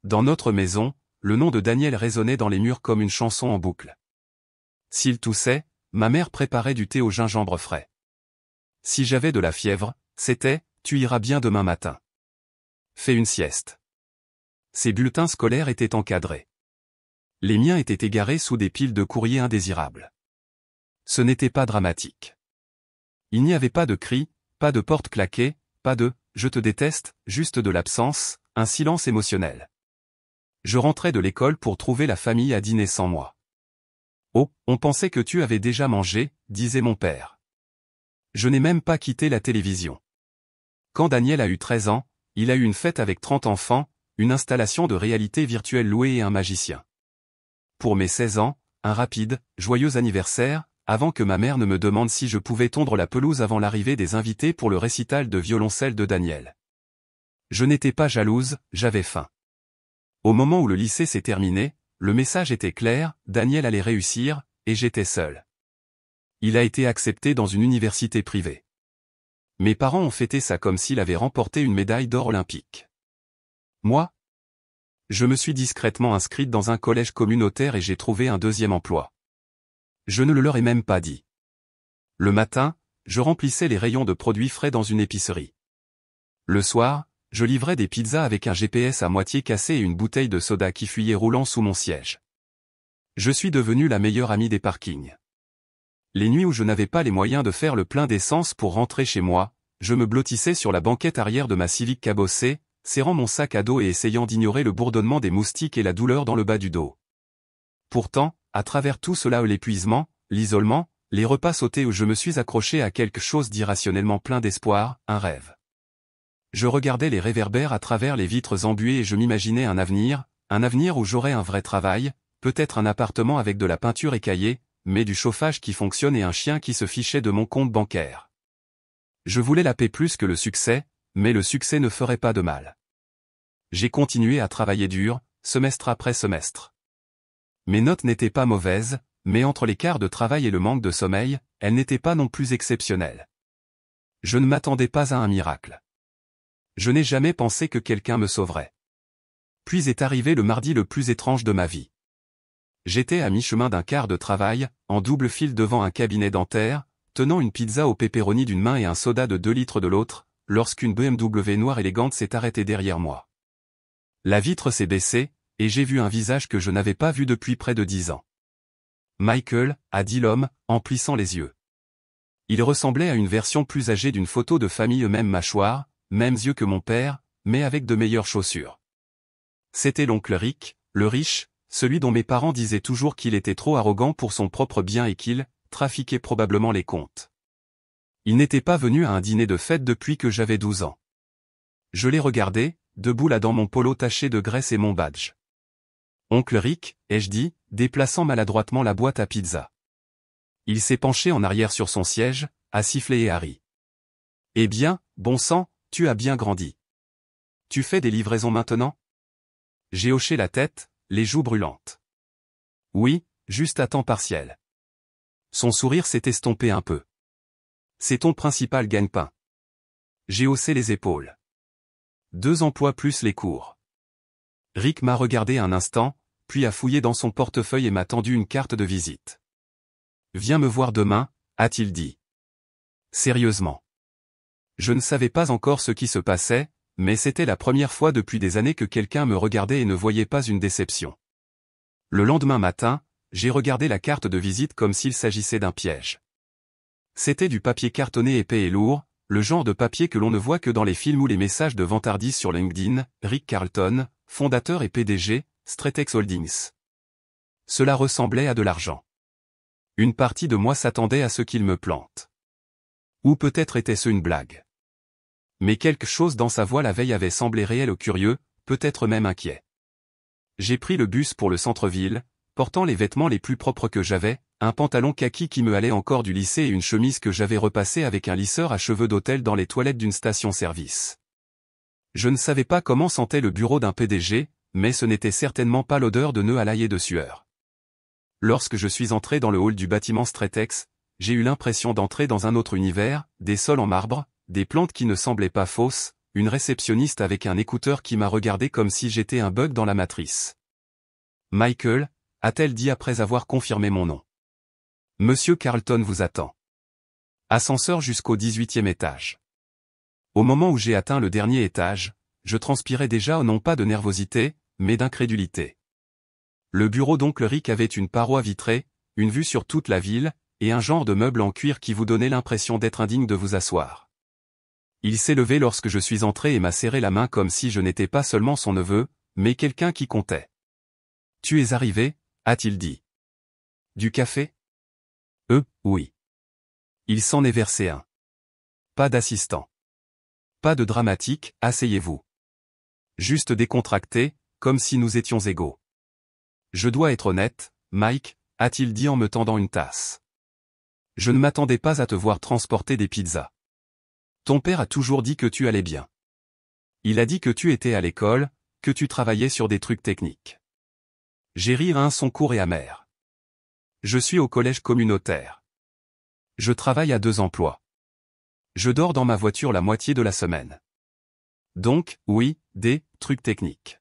Dans notre maison, le nom de Daniel résonnait dans les murs comme une chanson en boucle. S'il toussait, ma mère préparait du thé au gingembre frais. Si j'avais de la fièvre, c'était « tu iras bien demain matin. Fais une sieste ». Ces bulletins scolaires étaient encadrés. Les miens étaient égarés sous des piles de courriers indésirables. Ce n'était pas dramatique. Il n'y avait pas de cris, pas de porte claquée, pas de « je te déteste », juste de l'absence, un silence émotionnel. Je rentrais de l'école pour trouver la famille à dîner sans moi. « Oh, on pensait que tu avais déjà mangé », disait mon père. Je n'ai même pas quitté la télévision. Quand Daniel a eu 13 ans, il a eu une fête avec 30 enfants, une installation de réalité virtuelle louée et un magicien. Pour mes 16 ans, un rapide, joyeux anniversaire, avant que ma mère ne me demande si je pouvais tondre la pelouse avant l'arrivée des invités pour le récital de violoncelle de Daniel. Je n'étais pas jalouse, j'avais faim. Au moment où le lycée s'est terminé, le message était clair, Daniel allait réussir, et j'étais seul. Il a été accepté dans une université privée. Mes parents ont fêté ça comme s'il avait remporté une médaille d'or olympique. Moi, je me suis discrètement inscrite dans un collège communautaire et j'ai trouvé un deuxième emploi. Je ne le leur ai même pas dit. Le matin, je remplissais les rayons de produits frais dans une épicerie. Le soir, je livrais des pizzas avec un GPS à moitié cassé et une bouteille de soda qui fuyait roulant sous mon siège. Je suis devenu la meilleure amie des parkings. Les nuits où je n'avais pas les moyens de faire le plein d'essence pour rentrer chez moi, je me blottissais sur la banquette arrière de ma Civic cabossée, serrant mon sac à dos et essayant d'ignorer le bourdonnement des moustiques et la douleur dans le bas du dos. Pourtant, à travers tout cela, l'épuisement, l'isolement, les repas sautés où je me suis accroché à quelque chose d'irrationnellement plein d'espoir, un rêve. Je regardais les réverbères à travers les vitres embuées et je m'imaginais un avenir où j'aurais un vrai travail, peut-être un appartement avec de la peinture écaillée, mais du chauffage qui fonctionne et un chien qui se fichait de mon compte bancaire. Je voulais la paix plus que le succès, mais le succès ne ferait pas de mal. J'ai continué à travailler dur, semestre après semestre. Mes notes n'étaient pas mauvaises, mais entre les quarts de travail et le manque de sommeil, elles n'étaient pas non plus exceptionnelles. Je ne m'attendais pas à un miracle. Je n'ai jamais pensé que quelqu'un me sauverait. Puis est arrivé le mardi le plus étrange de ma vie. J'étais à mi-chemin d'un quart de travail, en double file devant un cabinet dentaire, tenant une pizza au pepperoni d'une main et un soda de 2 litres de l'autre, lorsqu'une BMW noire élégante s'est arrêtée derrière moi. La vitre s'est baissée, et j'ai vu un visage que je n'avais pas vu depuis près de 10 ans. Michael, a dit l'homme, en plissant les yeux. Il ressemblait à une version plus âgée d'une photo de famille, même mâchoire, mêmes yeux que mon père, mais avec de meilleures chaussures. C'était l'oncle Rick, le riche, celui dont mes parents disaient toujours qu'il était trop arrogant pour son propre bien et qu'il trafiquait probablement les comptes. Il n'était pas venu à un dîner de fête depuis que j'avais 12 ans. Je l'ai regardé, debout là dans mon polo taché de graisse et mon badge. Oncle Rick, ai-je dit, déplaçant maladroitement la boîte à pizza. Il s'est penché en arrière sur son siège, a sifflé et a ri. Eh bien, bon sang, tu as bien grandi. Tu fais des livraisons maintenant? J'ai hoché la tête, les joues brûlantes. Oui, juste à temps partiel. Son sourire s'est estompé un peu. C'est ton principal gagne-pain. J'ai haussé les épaules. 2 emplois plus les cours. Rick m'a regardé un instant, puis a fouillé dans son portefeuille et m'a tendu une carte de visite. Viens me voir demain, a-t-il dit. Sérieusement. Je ne savais pas encore ce qui se passait, mais c'était la première fois depuis des années que quelqu'un me regardait et ne voyait pas une déception. Le lendemain matin, j'ai regardé la carte de visite comme s'il s'agissait d'un piège. C'était du papier cartonné épais et lourd, le genre de papier que l'on ne voit que dans les films ou les messages de vantardise sur LinkedIn, Rick Carlton, fondateur et PDG, Stratex Holdings. Cela ressemblait à de l'argent. Une partie de moi s'attendait à ce qu'il me plante. Ou peut-être était-ce une blague. Mais quelque chose dans sa voix la veille avait semblé réel ou curieux, peut-être même inquiet. J'ai pris le bus pour le centre-ville, portant les vêtements les plus propres que j'avais, un pantalon kaki qui me allait encore du lycée et une chemise que j'avais repassée avec un lisseur à cheveux d'hôtel dans les toilettes d'une station-service. Je ne savais pas comment sentait le bureau d'un PDG, mais ce n'était certainement pas l'odeur de nœuds à l'ail et de sueur. Lorsque je suis entré dans le hall du bâtiment Stratex, j'ai eu l'impression d'entrer dans un autre univers, des sols en marbre, des plantes qui ne semblaient pas fausses, une réceptionniste avec un écouteur qui m'a regardé comme si j'étais un bug dans la matrice. Michael, a-t-elle dit après avoir confirmé mon nom. Monsieur Carlton vous attend. Ascenseur jusqu'au 18e étage. Au moment où j'ai atteint le dernier étage, je transpirais déjà non pas de nervosité, mais d'incrédulité. Le bureau d'oncle Rick avait une paroi vitrée, une vue sur toute la ville, et un genre de meuble en cuir qui vous donnait l'impression d'être indigne de vous asseoir. Il s'est levé lorsque je suis entré et m'a serré la main comme si je n'étais pas seulement son neveu, mais quelqu'un qui comptait. « Tu es arrivé ?» a-t-il dit. « Du café ?» Oui. Il s'en est versé un. Pas d'assistant. Pas de dramatique, asseyez-vous. Juste décontracté, comme si nous étions égaux. Je dois être honnête, Mike, a-t-il dit en me tendant une tasse. Je ne m'attendais pas à te voir transporter des pizzas. Ton père a toujours dit que tu allais bien. Il a dit que tu étais à l'école, que tu travaillais sur des trucs techniques. J'ai ri à un son court et amer. Je suis au collège communautaire. Je travaille à 2 emplois. Je dors dans ma voiture la moitié de la semaine. Donc, oui, des trucs techniques.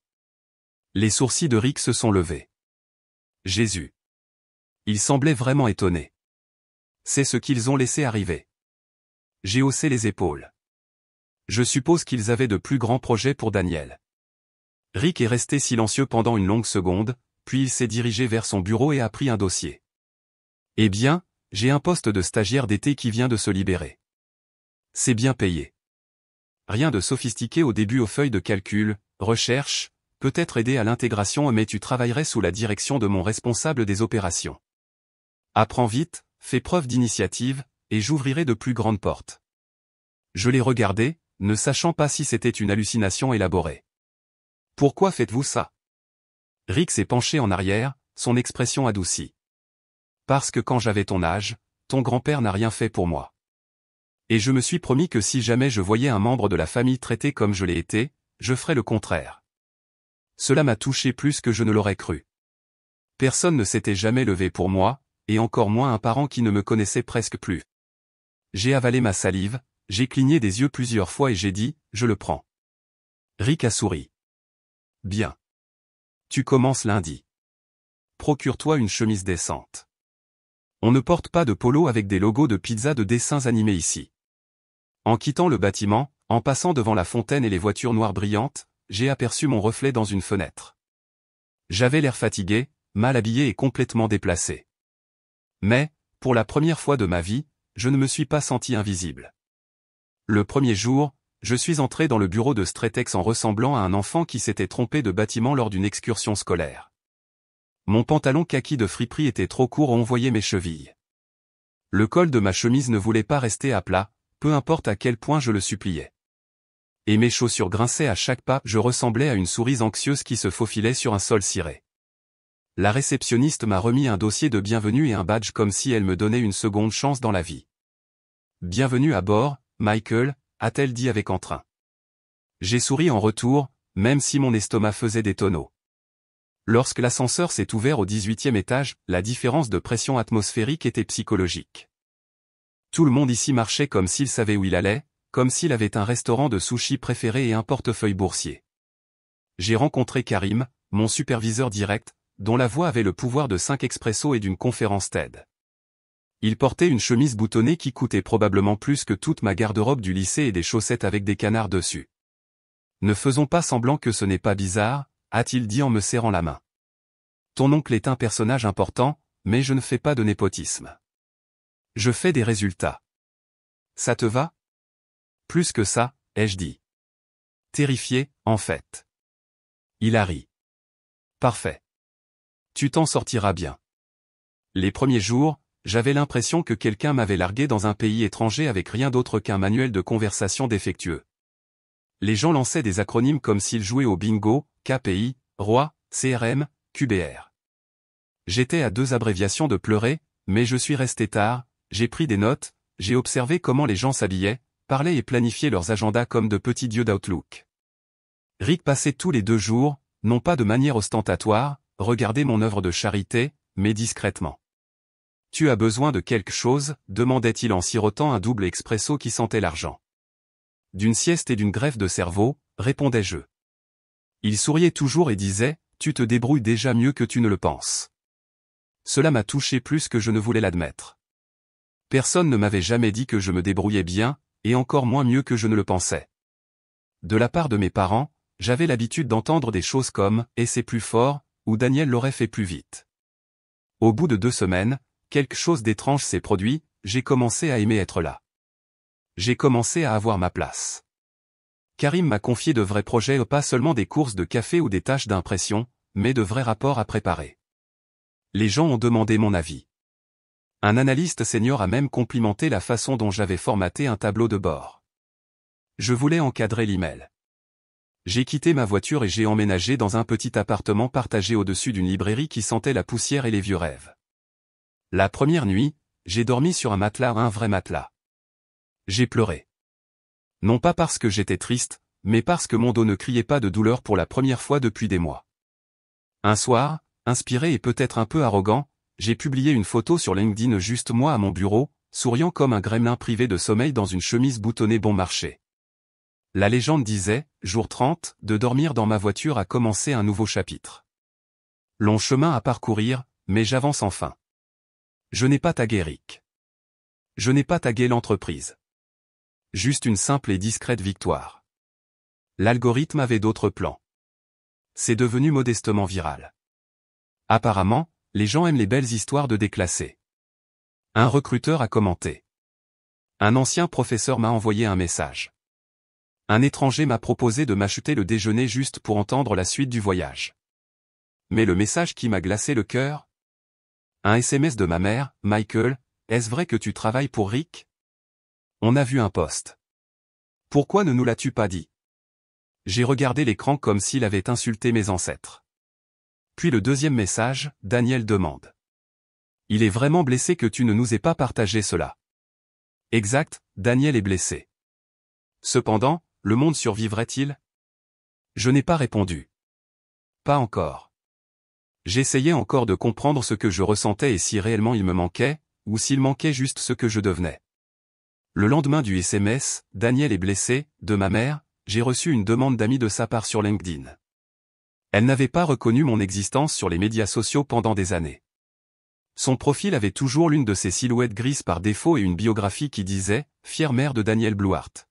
Les sourcils de Rick se sont levés. Jésus. Il semblait vraiment étonné. C'est ce qu'ils ont laissé arriver. J'ai haussé les épaules. Je suppose qu'ils avaient de plus grands projets pour Daniel. Rick est resté silencieux pendant une longue seconde, puis il s'est dirigé vers son bureau et a pris un dossier. Eh bien, j'ai un poste de stagiaire d'été qui vient de se libérer. C'est bien payé. Rien de sophistiqué au début aux feuilles de calcul, recherche, peut-être aider à l'intégration mais tu travaillerais sous la direction de mon responsable des opérations. Apprends vite, fais preuve d'initiative, et j'ouvrirai de plus grandes portes. Je l'ai regardé, ne sachant pas si c'était une hallucination élaborée. Pourquoi faites-vous ça? Rick s'est penché en arrière, son expression adoucie. Parce que quand j'avais ton âge, ton grand-père n'a rien fait pour moi. Et je me suis promis que si jamais je voyais un membre de la famille traité comme je l'ai été, je ferais le contraire. Cela m'a touché plus que je ne l'aurais cru. Personne ne s'était jamais levé pour moi, et encore moins un parent qui ne me connaissait presque plus. J'ai avalé ma salive, j'ai cligné des yeux plusieurs fois et j'ai dit, je le prends. Rick a souri. Bien. Tu commences lundi. Procure-toi une chemise décente. On ne porte pas de polo avec des logos de pizza de dessins animés ici. En quittant le bâtiment, en passant devant la fontaine et les voitures noires brillantes, j'ai aperçu mon reflet dans une fenêtre. J'avais l'air fatigué, mal habillé et complètement déplacé. Mais, pour la première fois de ma vie, je ne me suis pas senti invisible. Le premier jour, je suis entré dans le bureau de Stretex en ressemblant à un enfant qui s'était trompé de bâtiment lors d'une excursion scolaire. Mon pantalon kaki de friperie était trop court et on voyait mes chevilles. Le col de ma chemise ne voulait pas rester à plat, peu importe à quel point je le suppliais. Et mes chaussures grinçaient à chaque pas, je ressemblais à une souris anxieuse qui se faufilait sur un sol ciré. La réceptionniste m'a remis un dossier de bienvenue et un badge comme si elle me donnait une seconde chance dans la vie. Bienvenue à bord, Michael, a-t-elle dit avec entrain. J'ai souri en retour, même si mon estomac faisait des tonneaux. Lorsque l'ascenseur s'est ouvert au 18e étage, la différence de pression atmosphérique était psychologique. Tout le monde ici marchait comme s'il savait où il allait, comme s'il avait un restaurant de sushi préféré et un portefeuille boursier. J'ai rencontré Karim, mon superviseur direct, dont la voix avait le pouvoir de 5 expressos et d'une conférence TED. Il portait une chemise boutonnée qui coûtait probablement plus que toute ma garde-robe du lycée et des chaussettes avec des canards dessus. Ne faisons pas semblant que ce n'est pas bizarre, a-t-il dit en me serrant la main. Ton oncle est un personnage important, mais je ne fais pas de népotisme. Je fais des résultats. Ça te va? Plus que ça, ai-je dit. Terrifié, en fait. Il a ri. Parfait. Tu t'en sortiras bien. Les premiers jours, j'avais l'impression que quelqu'un m'avait largué dans un pays étranger avec rien d'autre qu'un manuel de conversation défectueux. Les gens lançaient des acronymes comme s'ils jouaient au bingo, KPI, ROI, CRM, QBR. J'étais à 2 abréviations de pleurer, mais je suis resté tard, j'ai pris des notes, j'ai observé comment les gens s'habillaient, parlaient et planifiaient leurs agendas comme de petits dieux d'Outlook. Rick passait tous les 2 jours, non pas de manière ostentatoire, regarder mon œuvre de charité, mais discrètement. Tu as besoin de quelque chose, demandait-il en sirotant un double expresso qui sentait l'argent. d'une sieste et d'une greffe de cerveau, répondais-je. Il souriait toujours et disait, tu te débrouilles déjà mieux que tu ne le penses. Cela m'a touché plus que je ne voulais l'admettre. Personne ne m'avait jamais dit que je me débrouillais bien, et encore moins mieux que je ne le pensais. De la part de mes parents, j'avais l'habitude d'entendre des choses comme « et c'est plus fort » ou « Daniel l'aurait fait plus vite ». Au bout de 2 semaines, quelque chose d'étrange s'est produit, j'ai commencé à aimer être là. J'ai commencé à avoir ma place. Karim m'a confié de vrais projets, pas seulement des courses de café ou des tâches d'impression, mais de vrais rapports à préparer. Les gens ont demandé mon avis. Un analyste senior a même complimenté la façon dont j'avais formaté un tableau de bord. Je voulais encadrer l'email. J'ai quitté ma voiture et j'ai emménagé dans un petit appartement partagé au-dessus d'une librairie qui sentait la poussière et les vieux rêves. La première nuit, j'ai dormi sur un vrai matelas. J'ai pleuré. Non pas parce que j'étais triste, mais parce que mon dos ne criait pas de douleur pour la première fois depuis des mois. Un soir, inspiré et peut-être un peu arrogant, j'ai publié une photo sur LinkedIn juste moi à mon bureau, souriant comme un gremlin privé de sommeil dans une chemise boutonnée bon marché. La légende disait, jour 30, de dormir dans ma voiture a commencé un nouveau chapitre. Long chemin à parcourir, mais j'avance enfin. Je n'ai pas tagué Rick. Je n'ai pas tagué l'entreprise. Juste une simple et discrète victoire. L'algorithme avait d'autres plans. C'est devenu modestement viral. Apparemment, les gens aiment les belles histoires de déclassés. Un recruteur a commenté. Un ancien professeur m'a envoyé un message. Un étranger m'a proposé de m'acheter le déjeuner juste pour entendre la suite du voyage. Mais le message qui m'a glacé le cœur? Un SMS de ma mère, Michael, est-ce vrai que tu travailles pour Rick? On a vu un post. Pourquoi ne nous l'as-tu pas dit? J'ai regardé l'écran comme s'il avait insulté mes ancêtres. Puis le deuxième message, Daniel demande. Il est vraiment blessé que tu ne nous aies pas partagé cela. Exact, Daniel est blessé. Cependant, le monde survivrait-il? Je n'ai pas répondu. Pas encore. J'essayais encore de comprendre ce que je ressentais et si réellement il me manquait, ou s'il manquait juste ce que je devenais. Le lendemain du SMS, Daniel est blessé, de ma mère, j'ai reçu une demande d'amis de sa part sur LinkedIn. Elle n'avait pas reconnu mon existence sur les médias sociaux pendant des années. Son profil avait toujours l'une de ces silhouettes grises par défaut et une biographie qui disait « Fière mère de Daniel Bluhart ».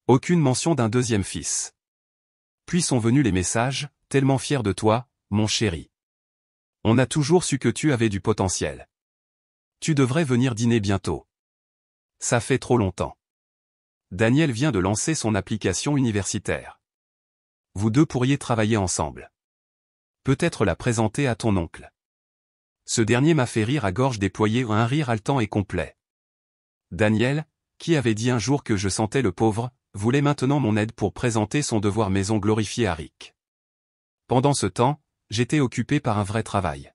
Aucune mention d'un deuxième fils. Puis sont venus les messages « Tellement fier de toi, mon chéri. On a toujours su que tu avais du potentiel. Tu devrais venir dîner bientôt. Ça fait trop longtemps. Daniel vient de lancer son application universitaire. Vous deux pourriez travailler ensemble. Peut-être la présenter à ton oncle. » Ce dernier m'a fait rire à gorge déployée, un rire haletant et complet. Daniel, qui avait dit un jour que je sentais le pauvre, voulait maintenant mon aide pour présenter son devoir maison glorifié à Rick. Pendant ce temps, j'étais occupé par un vrai travail.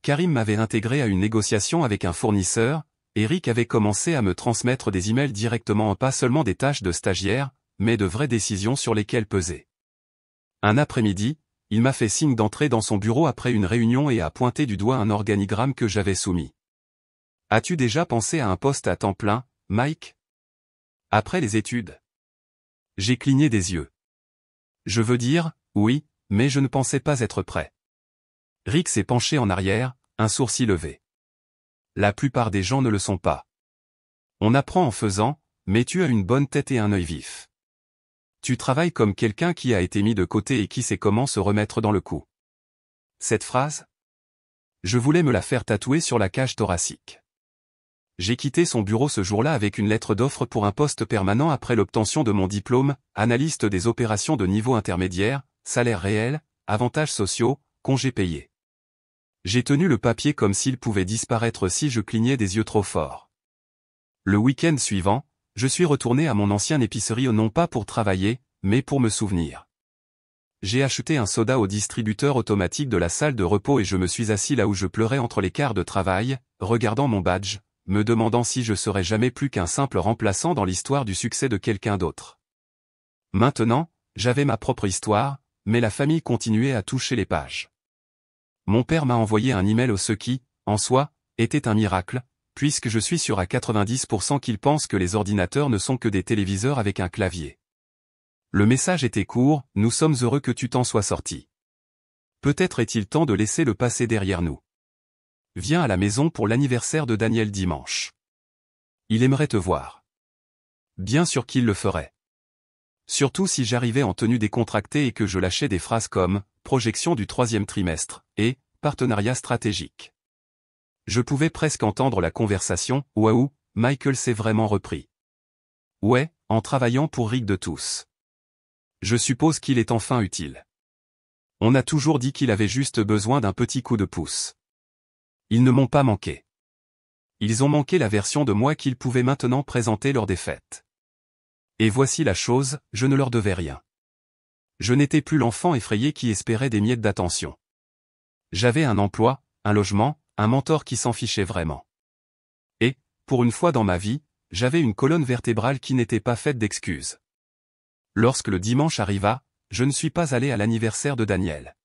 Karim m'avait intégré à une négociation avec un fournisseur, et Rick avait commencé à me transmettre des emails directement, pas seulement des tâches de stagiaire, mais de vraies décisions sur lesquelles peser. Un après-midi, il m'a fait signe d'entrer dans son bureau après une réunion et a pointé du doigt un organigramme que j'avais soumis. « As-tu déjà pensé à un poste à temps plein, Mike? Après les études ?» J'ai cligné des yeux. Je veux dire, oui, mais je ne pensais pas être prêt. Rick s'est penché en arrière, un sourcil levé. La plupart des gens ne le sont pas. On apprend en faisant, mais tu as une bonne tête et un œil vif. Tu travailles comme quelqu'un qui a été mis de côté et qui sait comment se remettre dans le coup. Cette phrase? Je voulais me la faire tatouer sur la cage thoracique. J'ai quitté son bureau ce jour-là avec une lettre d'offre pour un poste permanent après l'obtention de mon diplôme, analyste des opérations de niveau intermédiaire, salaire réel, avantages sociaux, congés payés. J'ai tenu le papier comme s'il pouvait disparaître si je clignais des yeux trop fort. Le week-end suivant, je suis retourné à mon ancienne épicerie non pas pour travailler, mais pour me souvenir. J'ai acheté un soda au distributeur automatique de la salle de repos et je me suis assis là où je pleurais entre les quarts de travail, regardant mon badge, me demandant si je serais jamais plus qu'un simple remplaçant dans l'histoire du succès de quelqu'un d'autre. Maintenant, j'avais ma propre histoire, mais la famille continuait à toucher les pages. Mon père m'a envoyé un email ce qui, en soi, était un miracle, puisque je suis sûr à 90% qu'ils pensent que les ordinateurs ne sont que des téléviseurs avec un clavier. Le message était court, nous sommes heureux que tu t'en sois sorti. Peut-être est-il temps de laisser le passé derrière nous. Viens à la maison pour l'anniversaire de Daniel dimanche. Il aimerait te voir. Bien sûr qu'il le ferait. Surtout si j'arrivais en tenue décontractée et que je lâchais des phrases comme « projection du 3e trimestre » et « partenariat stratégique ». Je pouvais presque entendre la conversation « Waouh, Michael s'est vraiment repris. » Ouais, en travaillant pour Rick de tous. Je suppose qu'il est enfin utile. On a toujours dit qu'il avait juste besoin d'un petit coup de pouce. Ils ne m'ont pas manqué. Ils ont manqué la version de moi qu'ils pouvaient maintenant présenter lors des fêtes. Et voici la chose, je ne leur devais rien. Je n'étais plus l'enfant effrayé qui espérait des miettes d'attention. J'avais un emploi, un logement, un mentor qui s'en fichait vraiment. Et, pour une fois dans ma vie, j'avais une colonne vertébrale qui n'était pas faite d'excuses. Lorsque le dimanche arriva, je ne suis pas allé à l'anniversaire de Daniel.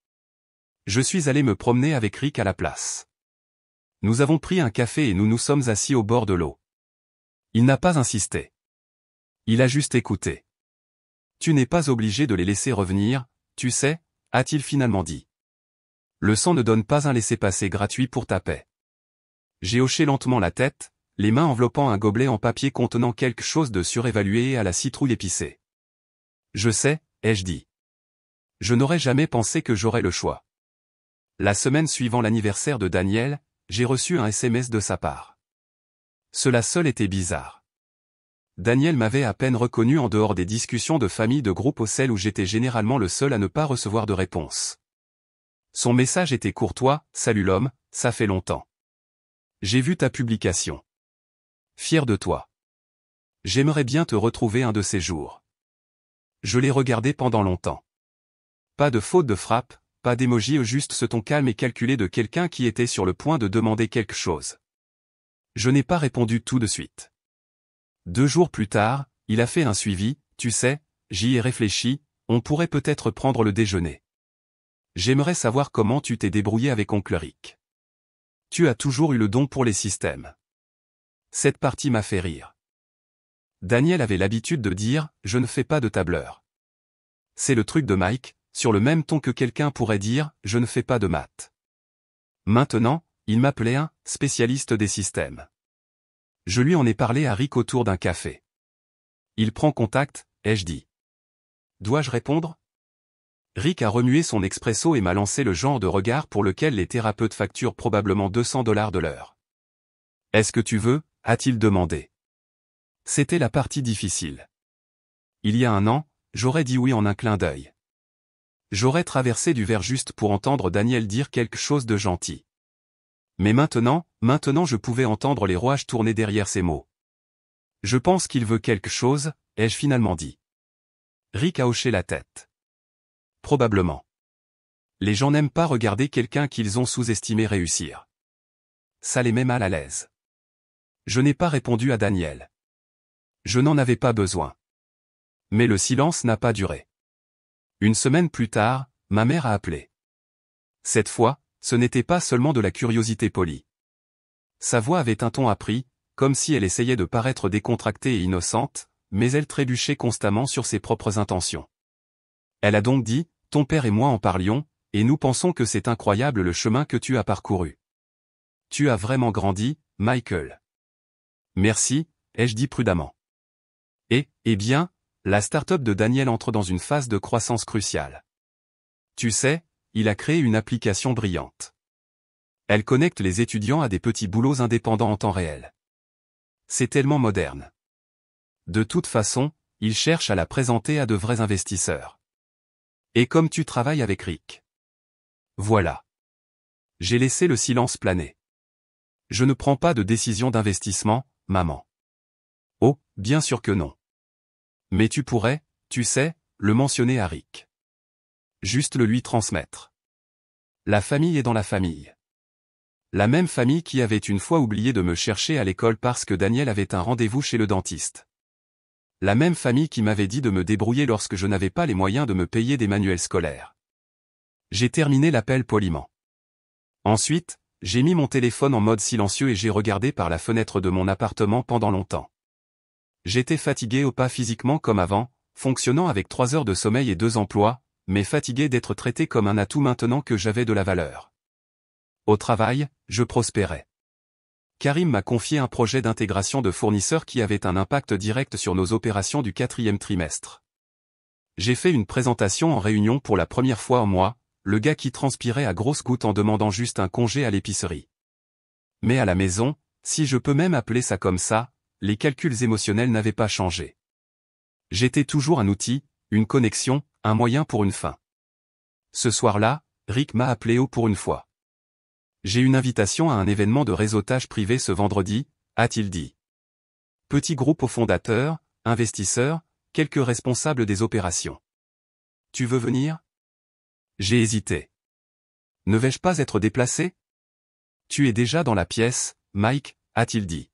Je suis allé me promener avec Rick à la place. Nous avons pris un café et nous nous sommes assis au bord de l'eau. Il n'a pas insisté. Il a juste écouté. Tu n'es pas obligé de les laisser revenir, tu sais, a-t-il finalement dit. Le sang ne donne pas un laissez-passer gratuit pour ta paix. J'ai hoché lentement la tête, les mains enveloppant un gobelet en papier contenant quelque chose de surévalué et à la citrouille épicée. Je sais, ai-je dit. Je n'aurais jamais pensé que j'aurais le choix. La semaine suivant l'anniversaire de Daniel, j'ai reçu un SMS de sa part. Cela seul était bizarre. Daniel m'avait à peine reconnu en dehors des discussions de famille de groupe au celles où j'étais généralement le seul à ne pas recevoir de réponse. Son message était courtois, « Salut l'homme, ça fait longtemps. J'ai vu ta publication. Fier de toi. J'aimerais bien te retrouver un de ces jours. » Je l'ai regardé pendant longtemps. Pas de faute de frappe, pas d'émoji, juste ce ton calme et calculé de quelqu'un qui était sur le point de demander quelque chose. Je n'ai pas répondu tout de suite. 2 jours plus tard, il a fait un suivi, tu sais, j'y ai réfléchi, on pourrait peut-être prendre le déjeuner. J'aimerais savoir comment tu t'es débrouillé avec oncle Rick. Tu as toujours eu le don pour les systèmes. Cette partie m'a fait rire. Daniel avait l'habitude de dire, je ne fais pas de tableur. C'est le truc de Mike, sur le même ton que quelqu'un pourrait dire, je ne fais pas de maths. Maintenant, il m'appelait un spécialiste des systèmes. Je lui en ai parlé à Rick autour d'un café. Il prend contact, ai-je dit. Dois-je répondre? Rick a remué son expresso et m'a lancé le genre de regard pour lequel les thérapeutes facturent probablement $200 de l'heure. Est-ce que tu veux? A-t-il demandé. C'était la partie difficile. Il y a 1 an, j'aurais dit oui en un clin d'œil. J'aurais traversé du verre juste pour entendre Daniel dire quelque chose de gentil. Mais maintenant je pouvais entendre les rouages tourner derrière ces mots. Je pense qu'il veut quelque chose, ai-je finalement dit. Rick a hoché la tête. Probablement. Les gens n'aiment pas regarder quelqu'un qu'ils ont sous-estimé réussir. Ça les met mal à l'aise. Je n'ai pas répondu à Daniel. Je n'en avais pas besoin. Mais le silence n'a pas duré. 1 semaine plus tard, ma mère a appelé. Cette fois, ce n'était pas seulement de la curiosité polie. Sa voix avait un ton appris, comme si elle essayait de paraître décontractée et innocente, mais elle trébuchait constamment sur ses propres intentions. Elle a donc dit, ton père et moi en parlions, et nous pensons que c'est incroyable le chemin que tu as parcouru. Tu as vraiment grandi, Michael. Merci, ai-je dit prudemment. Eh bien, la start-up de Daniel entre dans une phase de croissance cruciale. Tu sais, il a créé une application brillante. Elle connecte les étudiants à des petits boulots indépendants en temps réel. C'est tellement moderne. De toute façon, il cherche à la présenter à de vrais investisseurs. Et comme tu travailles avec Rick. Voilà. J'ai laissé le silence planer. Je ne prends pas de décision d'investissement, maman. Oh, bien sûr que non. Mais tu pourrais, tu sais, le mentionner à Rick. Juste le lui transmettre. La famille est dans la famille. La même famille qui avait une fois oublié de me chercher à l'école parce que Daniel avait un rendez-vous chez le dentiste. La même famille qui m'avait dit de me débrouiller lorsque je n'avais pas les moyens de me payer des manuels scolaires. J'ai terminé l'appel poliment. Ensuite, J'ai mis mon téléphone en mode silencieux et j'ai regardé par la fenêtre de mon appartement pendant longtemps. J'étais fatigué au pas physiquement comme avant, fonctionnant avec 3 heures de sommeil et 2 emplois, mais fatigué d'être traité comme un atout maintenant que j'avais de la valeur. Au travail, je prospérais. Karim m'a confié un projet d'intégration de fournisseurs qui avait un impact direct sur nos opérations du 4e trimestre. J'ai fait une présentation en réunion pour la première fois en mois, le gars qui transpirait à grosses gouttes en demandant juste un congé à l'épicerie. Mais à la maison, si je peux même appeler ça comme ça, les calculs émotionnels n'avaient pas changé. J'étais toujours un outil, une connexion, un moyen pour une fin. Ce soir-là, Rick m'a appelé pour une fois. J'ai une invitation à un événement de réseautage privé ce vendredi, a-t-il dit. Petit groupe aux fondateurs, investisseurs, quelques responsables des opérations. Tu veux venir? J'ai hésité. Ne vais-je pas être déplacé? Tu es déjà dans la pièce, Mike, a-t-il dit.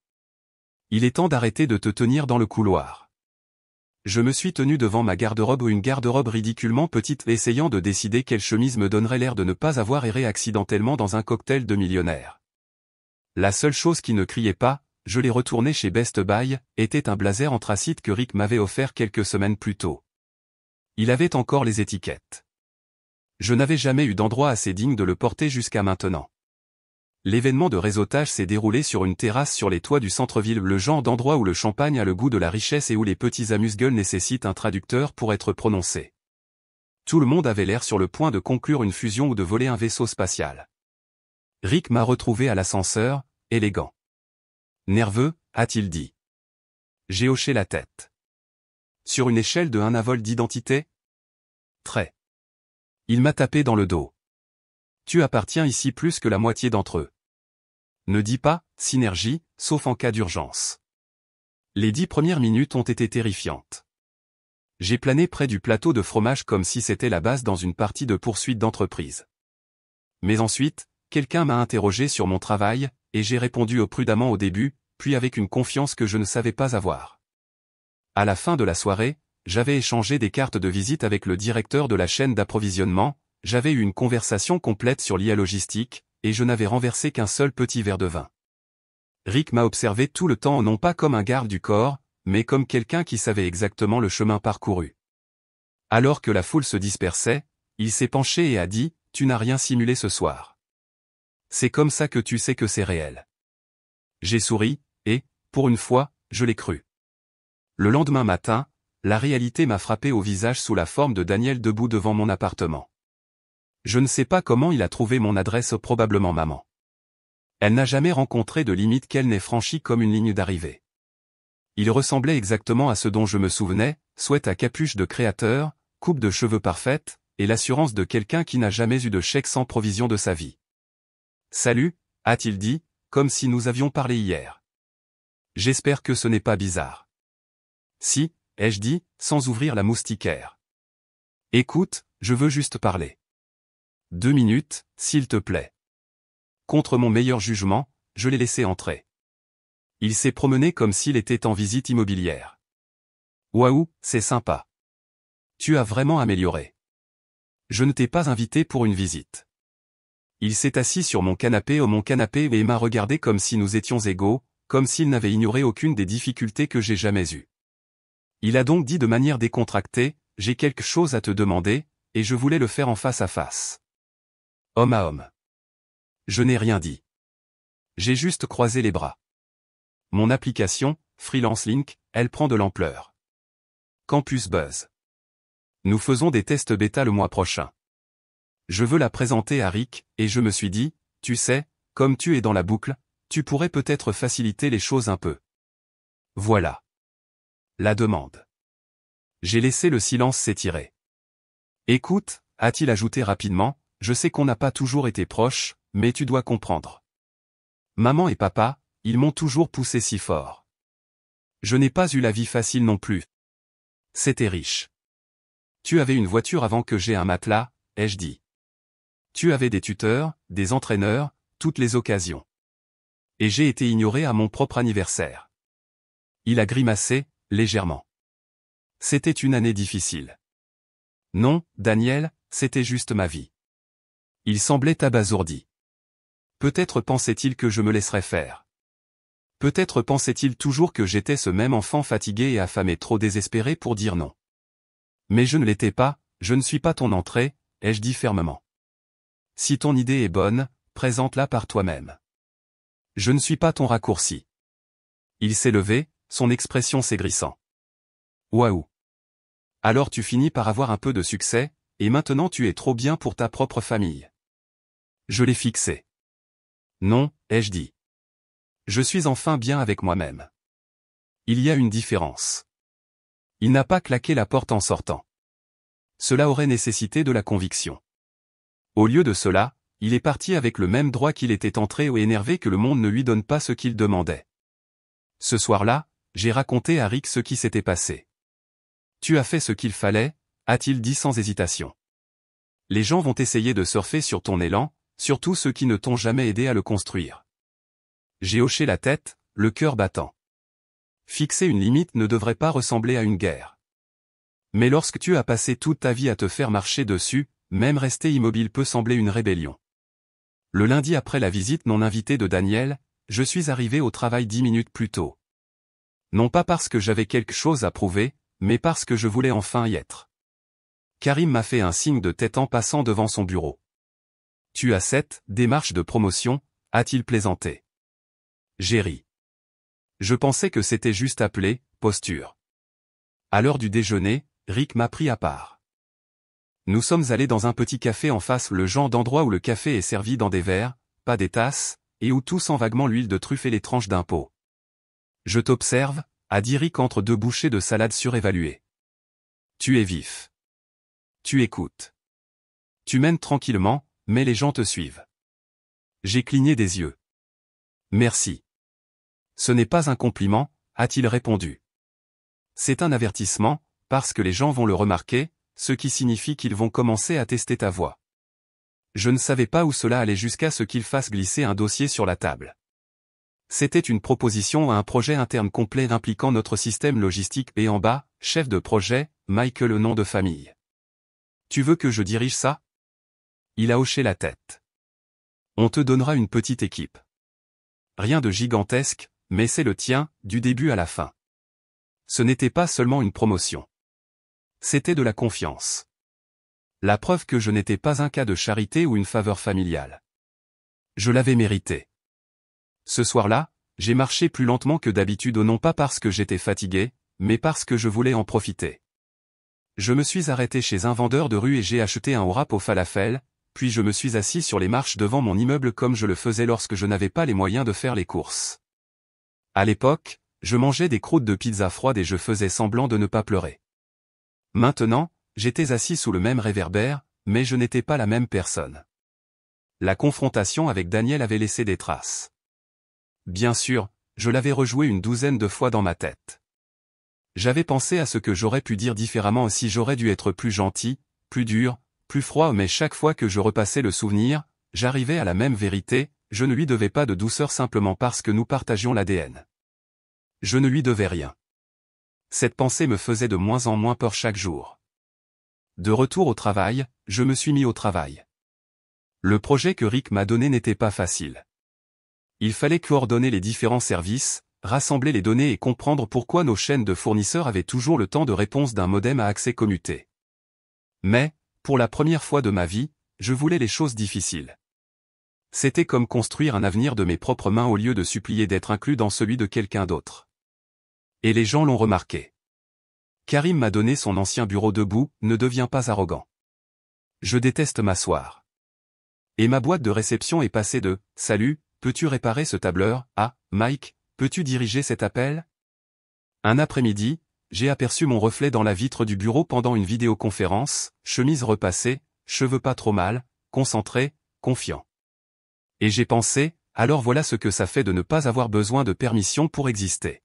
Il est temps d'arrêter de te tenir dans le couloir. Je me suis tenu devant ma garde-robe ou une garde-robe ridiculement petite essayant de décider quelle chemise me donnerait l'air de ne pas avoir erré accidentellement dans un cocktail de millionnaire. La seule chose qui ne criait pas, je l'ai retourné chez Best Buy, était un blazer anthracite que Rick m'avait offert quelques semaines plus tôt. Il avait encore les étiquettes. Je n'avais jamais eu d'endroit assez digne de le porter jusqu'à maintenant. L'événement de réseautage s'est déroulé sur une terrasse sur les toits du centre-ville, le genre d'endroit où le champagne a le goût de la richesse et où les petits amuse-gueules nécessitent un traducteur pour être prononcés. Tout le monde avait l'air sur le point de conclure une fusion ou de voler un vaisseau spatial. Rick m'a retrouvé à l'ascenseur, élégant. Nerveux, a-t-il dit. J'ai hoché la tête. Sur une échelle de 1 à vol d'identité? Très. Il m'a tapé dans le dos. Tu appartiens ici plus que la moitié d'entre eux. Ne dis pas, synergie, sauf en cas d'urgence. Les 10 premières minutes ont été terrifiantes. J'ai plané près du plateau de fromage comme si c'était la base dans une partie de poursuite d'entreprise. Mais ensuite, quelqu'un m'a interrogé sur mon travail, et j'ai répondu prudemment au début, puis avec une confiance que je ne savais pas avoir. À la fin de la soirée, j'avais échangé des cartes de visite avec le directeur de la chaîne d'approvisionnement, j'avais eu une conversation complète sur l'IA logistique, et je n'avais renversé qu'un seul petit verre de vin. Rick m'a observé tout le temps non pas comme un garde du corps, mais comme quelqu'un qui savait exactement le chemin parcouru. Alors que la foule se dispersait, il s'est penché et a dit, « Tu n'as rien simulé ce soir. C'est comme ça que tu sais que c'est réel. » J'ai souri, et, pour une fois, je l'ai cru. Le lendemain matin, la réalité m'a frappé au visage sous la forme de Daniel debout devant mon appartement. Je ne sais pas comment il a trouvé mon adresse, probablement maman. Elle n'a jamais rencontré de limite qu'elle n'ait franchie comme une ligne d'arrivée. Il ressemblait exactement à ce dont je me souvenais, sweat à capuche de créateur, coupe de cheveux parfaite, et l'assurance de quelqu'un qui n'a jamais eu de chèque sans provision de sa vie. « Salut », a-t-il dit, comme si nous avions parlé hier. « J'espère que ce n'est pas bizarre. »« Si », ai-je dit, sans ouvrir la moustiquaire. « Écoute, je veux juste parler. 2 minutes, s'il te plaît. » Contre mon meilleur jugement, je l'ai laissé entrer. Il s'est promené comme s'il était en visite immobilière. « Waouh, c'est sympa. Tu as vraiment amélioré. Je ne t'ai pas invité pour une visite. » Il s'est assis sur mon canapé et m'a regardé comme si nous étions égaux, comme s'il n'avait ignoré aucune des difficultés que j'ai jamais eues. Il a donc dit de manière décontractée, « J'ai quelque chose à te demander, et je voulais le faire en face à face. » Homme à homme. Je n'ai rien dit. J'ai juste croisé les bras. Mon application, Freelance Link, elle prend de l'ampleur. Campus Buzz. Nous faisons des tests bêta le mois prochain. Je veux la présenter à Rick, et je me suis dit, tu sais, comme tu es dans la boucle, tu pourrais peut-être faciliter les choses un peu. Voilà. La demande. J'ai laissé le silence s'étirer. Écoute, a-t-il ajouté rapidement, je sais qu'on n'a pas toujours été proches, mais tu dois comprendre. Maman et papa, ils m'ont toujours poussé si fort. Je n'ai pas eu la vie facile non plus. C'était riche. Tu avais une voiture avant que j'aie un matelas, ai-je dit. Tu avais des tuteurs, des entraîneurs, toutes les occasions. Et j'ai été ignoré à mon propre anniversaire. Il a grimacé, légèrement. C'était une année difficile. Non, Daniel, c'était juste ma vie. Il semblait abasourdi. Peut-être pensait-il que je me laisserais faire. Peut-être pensait-il toujours que j'étais ce même enfant fatigué et affamé trop désespéré pour dire non. Mais je ne l'étais pas, je ne suis pas ton entrée, ai-je dit fermement. Si ton idée est bonne, présente-la par toi-même. Je ne suis pas ton raccourci. Il s'est levé, son expression s'aigrissant. Waouh. Alors tu finis par avoir un peu de succès, et maintenant tu es trop bien pour ta propre famille. Je l'ai fixé. Non, ai-je dit. Je suis enfin bien avec moi-même. Il y a une différence. Il n'a pas claqué la porte en sortant. Cela aurait nécessité de la conviction. Au lieu de cela, il est parti avec le même droit qu'il était entré et énervé que le monde ne lui donne pas ce qu'il demandait. Ce soir-là, j'ai raconté à Rick ce qui s'était passé. Tu as fait ce qu'il fallait, a-t-il dit sans hésitation. Les gens vont essayer de surfer sur ton élan, surtout ceux qui ne t'ont jamais aidé à le construire. J'ai hoché la tête, le cœur battant. Fixer une limite ne devrait pas ressembler à une guerre. Mais lorsque tu as passé toute ta vie à te faire marcher dessus, même rester immobile peut sembler une rébellion. Le lundi après la visite non invitée de Daniel, je suis arrivé au travail 10 minutes plus tôt. Non pas parce que j'avais quelque chose à prouver, mais parce que je voulais enfin y être. Karim m'a fait un signe de tête en passant devant son bureau. Tu as cette démarche de promotion, a-t-il plaisanté. J'ai ri. Je pensais que c'était juste appelé posture. À l'heure du déjeuner, Rick m'a pris à part. Nous sommes allés dans un petit café en face, le genre d'endroit où le café est servi dans des verres, pas des tasses, et où tout sent vaguement l'huile de truffe et les tranches d'un pot. Je t'observe, a dit Rick entre deux bouchées de salade surévaluée. Tu es vif. Tu écoutes. Tu mènes tranquillement, mais les gens te suivent. J'ai cligné des yeux. Merci. Ce n'est pas un compliment, a-t-il répondu. C'est un avertissement, parce que les gens vont le remarquer, ce qui signifie qu'ils vont commencer à tester ta voix. Je ne savais pas où cela allait jusqu'à ce qu'il fasse glisser un dossier sur la table. C'était une proposition à un projet interne complet impliquant notre système logistique et en bas, chef de projet, Michael le nom de famille. Tu veux que je dirige ça? Il a hoché la tête. On te donnera une petite équipe. Rien de gigantesque, mais c'est le tien, du début à la fin. Ce n'était pas seulement une promotion. C'était de la confiance. La preuve que je n'étais pas un cas de charité ou une faveur familiale. Je l'avais mérité. Ce soir-là, j'ai marché plus lentement que d'habitude non pas parce que j'étais fatigué, mais parce que je voulais en profiter. Je me suis arrêté chez un vendeur de rue et j'ai acheté un wrap au falafel, puis je me suis assis sur les marches devant mon immeuble comme je le faisais lorsque je n'avais pas les moyens de faire les courses. À l'époque, je mangeais des croûtes de pizza froide et je faisais semblant de ne pas pleurer. Maintenant, j'étais assis sous le même réverbère, mais je n'étais pas la même personne. La confrontation avec Daniel avait laissé des traces. Bien sûr, je l'avais rejoué une douzaine de fois dans ma tête. J'avais pensé à ce que j'aurais pu dire différemment si j'aurais dû être plus gentil, plus dur, plus froid, mais chaque fois que je repassais le souvenir, j'arrivais à la même vérité, je ne lui devais pas de douceur simplement parce que nous partagions l'ADN. Je ne lui devais rien. Cette pensée me faisait de moins en moins peur chaque jour. De retour au travail, je me suis mis au travail. Le projet que Rick m'a donné n'était pas facile. Il fallait coordonner les différents services, rassembler les données et comprendre pourquoi nos chaînes de fournisseurs avaient toujours le temps de réponse d'un modem à accès commuté. Mais, pour la première fois de ma vie, je voulais les choses difficiles. C'était comme construire un avenir de mes propres mains au lieu de supplier d'être inclus dans celui de quelqu'un d'autre. Et les gens l'ont remarqué. Karim m'a donné son ancien bureau debout, ne deviens pas arrogant. Je déteste m'asseoir. Et ma boîte de réception est passée de « Salut, peux-tu réparer ce tableur ?» à « Mike, peux-tu diriger cet appel ?» Un après-midi, j'ai aperçu mon reflet dans la vitre du bureau pendant une vidéoconférence, chemise repassée, cheveux pas trop mal, concentré, confiant. Et j'ai pensé, alors voilà ce que ça fait de ne pas avoir besoin de permission pour exister.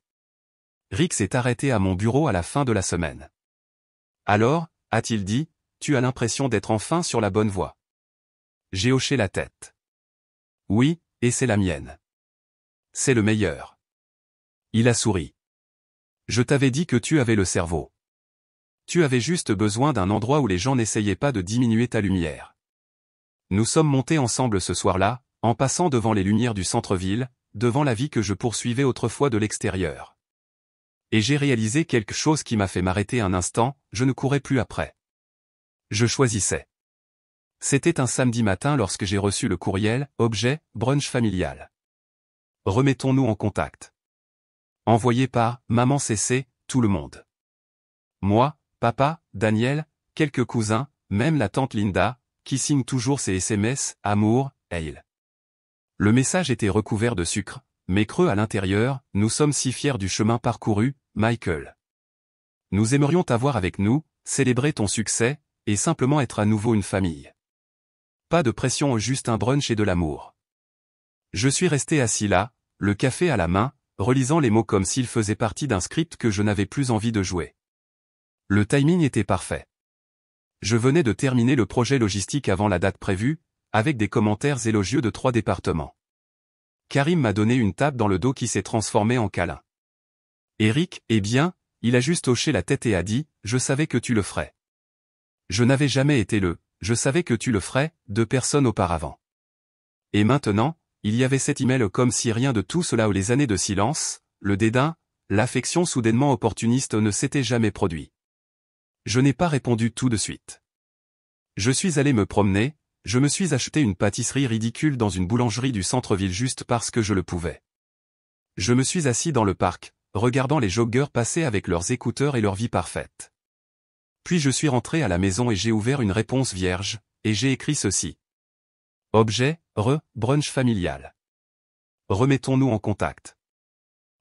Rick s'est arrêté à mon bureau à la fin de la semaine. Alors, a-t-il dit, tu as l'impression d'être enfin sur la bonne voie. J'ai hoché la tête. Oui, et c'est la mienne. C'est le meilleur. Il a souri. Je t'avais dit que tu avais le cerveau. Tu avais juste besoin d'un endroit où les gens n'essayaient pas de diminuer ta lumière. Nous sommes montés ensemble ce soir-là, en passant devant les lumières du centre-ville, devant la vie que je poursuivais autrefois de l'extérieur. Et j'ai réalisé quelque chose qui m'a fait m'arrêter un instant, je ne courais plus après. Je choisissais. C'était un samedi matin lorsque j'ai reçu le courriel, objet, brunch familial. Remettons-nous en contact. Envoyé par Maman CC, tout le monde. Moi, papa, Daniel, quelques cousins, même la tante Linda, qui signe toujours ses SMS, amour, Hale. Le message était recouvert de sucre, mais creux à l'intérieur, nous sommes si fiers du chemin parcouru, Michael. Nous aimerions t'avoir avec nous, célébrer ton succès, et simplement être à nouveau une famille. Pas de pression, juste un brunch et de l'amour. Je suis resté assis là, le café à la main, relisant les mots comme s'ils faisaient partie d'un script que je n'avais plus envie de jouer. Le timing était parfait. Je venais de terminer le projet logistique avant la date prévue, avec des commentaires élogieux de 3 départements. Karim m'a donné une tape dans le dos qui s'est transformée en câlin. Eric, eh bien, il a juste hoché la tête et a dit, je savais que tu le ferais. Je n'avais jamais été je savais que tu le ferais, 2 personnes auparavant. Et maintenant, il y avait cet email comme si rien de tout cela ou les années de silence, le dédain, l'affection soudainement opportuniste ne s'était jamais produit. Je n'ai pas répondu tout de suite. Je suis allé me promener, je me suis acheté une pâtisserie ridicule dans une boulangerie du centre-ville juste parce que je le pouvais. Je me suis assis dans le parc, regardant les joggeurs passer avec leurs écouteurs et leur vie parfaite. Puis je suis rentré à la maison et j'ai ouvert une réponse vierge, et j'ai écrit ceci. Objet, brunch familial. Remettons-nous en contact.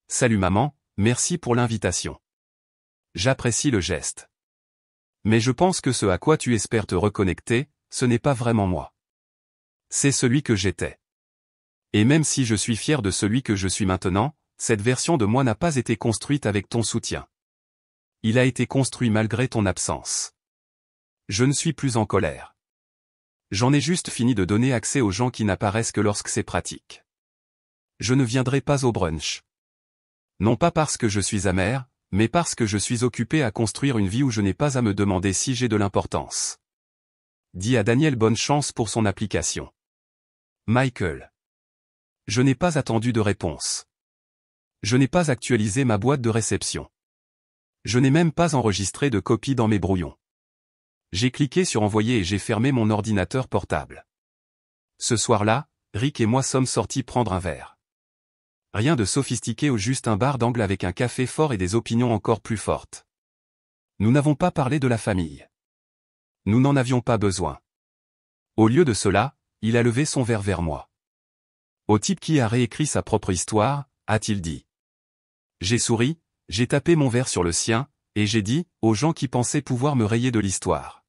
Salut maman, merci pour l'invitation. J'apprécie le geste. Mais je pense que ce à quoi tu espères te reconnecter, ce n'est pas vraiment moi. C'est celui que j'étais. Et même si je suis fier de celui que je suis maintenant, cette version de moi n'a pas été construite avec ton soutien. Il a été construit malgré ton absence. Je ne suis plus en colère. J'en ai juste fini de donner accès aux gens qui n'apparaissent que lorsque c'est pratique. Je ne viendrai pas au brunch. Non pas parce que je suis amer, mais parce que je suis occupé à construire une vie où je n'ai pas à me demander si j'ai de l'importance. Dis à Daniel bonne chance pour son application. Michael. Je n'ai pas attendu de réponse. Je n'ai pas actualisé ma boîte de réception. Je n'ai même pas enregistré de copie dans mes brouillons. J'ai cliqué sur envoyer et j'ai fermé mon ordinateur portable. Ce soir-là, Rick et moi sommes sortis prendre un verre. Rien de sophistiqué ou juste un bar d'angle avec un café fort et des opinions encore plus fortes. Nous n'avons pas parlé de la famille. Nous n'en avions pas besoin. Au lieu de cela, il a levé son verre vers moi. Au type qui a réécrit sa propre histoire, a-t-il dit. J'ai souri, j'ai tapé mon verre sur le sien, et j'ai dit, aux gens qui pensaient pouvoir me rayer de l'histoire.